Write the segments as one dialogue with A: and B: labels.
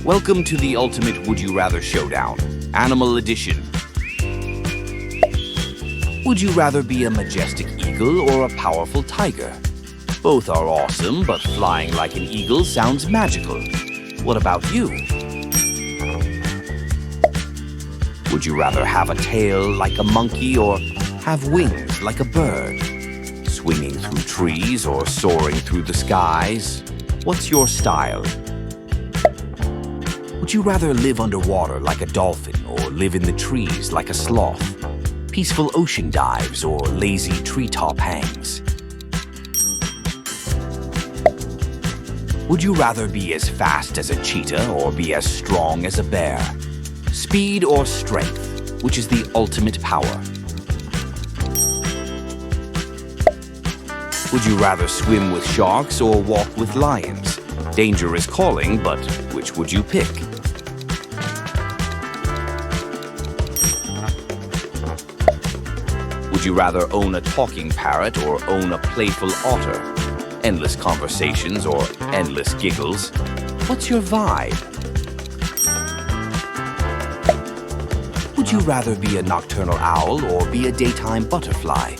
A: Welcome to the ultimate Would You Rather Showdown, Animal Edition. Would you rather be a majestic eagle or a powerful tiger? Both are awesome, but flying like an eagle sounds magical. What about you? Would you rather have a tail like a monkey or have wings like a bird? Swinging through trees or soaring through the skies? What's your style? Would you rather live underwater like a dolphin or live in the trees like a sloth? Peaceful ocean dives or lazy treetop hangs? Would you rather be as fast as a cheetah or be as strong as a bear? Speed or strength, which is the ultimate power? Would you rather swim with sharks or walk with lions? Danger is calling, but which would you pick? Would you rather own a talking parrot or own a playful otter? Endless conversations or endless giggles? What's your vibe? Would you rather be a nocturnal owl or be a daytime butterfly?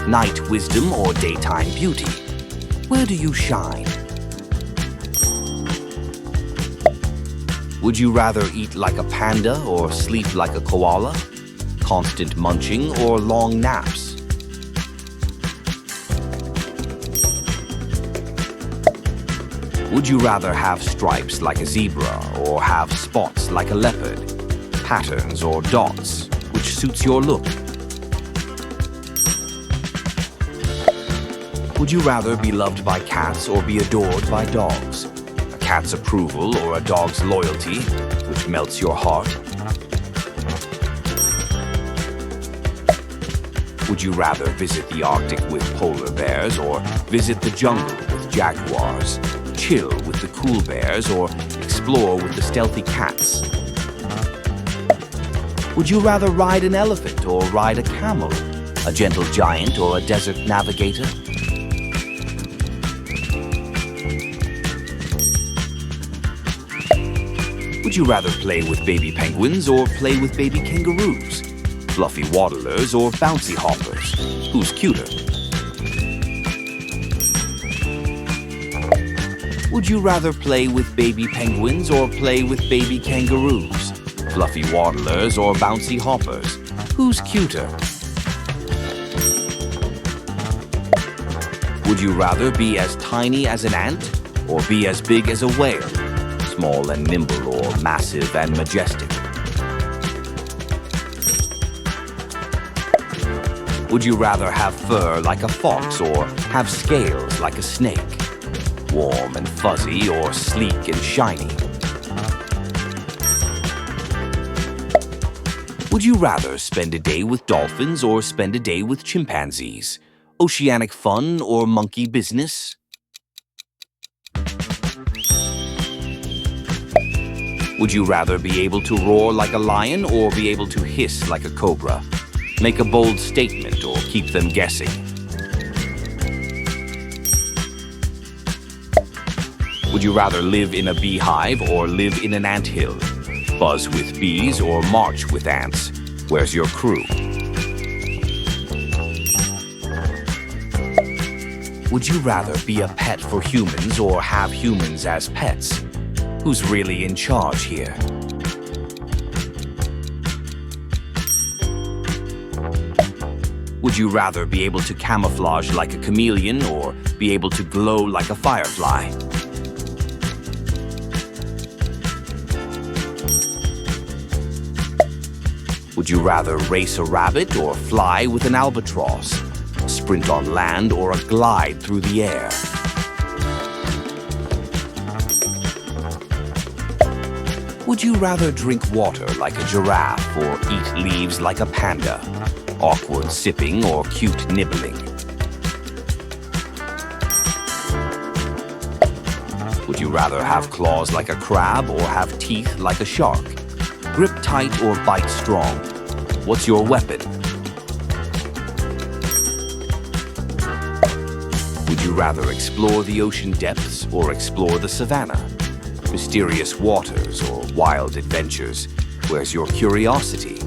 A: Night wisdom or daytime beauty? Where do you shine? Would you rather eat like a panda or sleep like a koala? Constant munching or long naps? Would you rather have stripes like a zebra or have spots like a leopard? Patterns or dots, which suits your look? Would you rather be loved by cats or be adored by dogs? A cat's approval or a dog's loyalty, which melts your heart? Would you rather visit the Arctic with polar bears or visit the jungle with jaguars? Chill with the cool bears or explore with the stealthy cats? Would you rather ride an elephant or ride a camel? A gentle giant or a desert navigator? Would you rather play with baby penguins or play with baby kangaroos? Fluffy waddlers or bouncy hoppers? Who's cuter? Would you rather play with baby penguins or play with baby kangaroos? Fluffy waddlers or bouncy hoppers? Who's cuter? Would you rather be as tiny as an ant or be as big as a whale? Small and nimble or massive and majestic? Would you rather have fur like a fox or have scales like a snake? Warm and fuzzy or sleek and shiny? Would you rather spend a day with dolphins or spend a day with chimpanzees? Oceanic fun or monkey business? Would you rather be able to roar like a lion or be able to hiss like a cobra? Make a bold statement or keep them guessing? Would you rather live in a beehive or live in an anthill? Buzz with bees or march with ants? Where's your crew? Would you rather be a pet for humans or have humans as pets? Who's really in charge here? Would you rather be able to camouflage like a chameleon or be able to glow like a firefly? Would you rather race a rabbit or fly with an albatross? Sprint on land or a glide through the air? Would you rather drink water like a giraffe or eat leaves like a panda? Awkward sipping or cute nibbling? Would you rather have claws like a crab or have teeth like a shark? Grip tight or bite strong? What's your weapon? Would you you rather explore the ocean depths or explore the savannah? Mysterious waters or wild adventures? Where's your curiosity?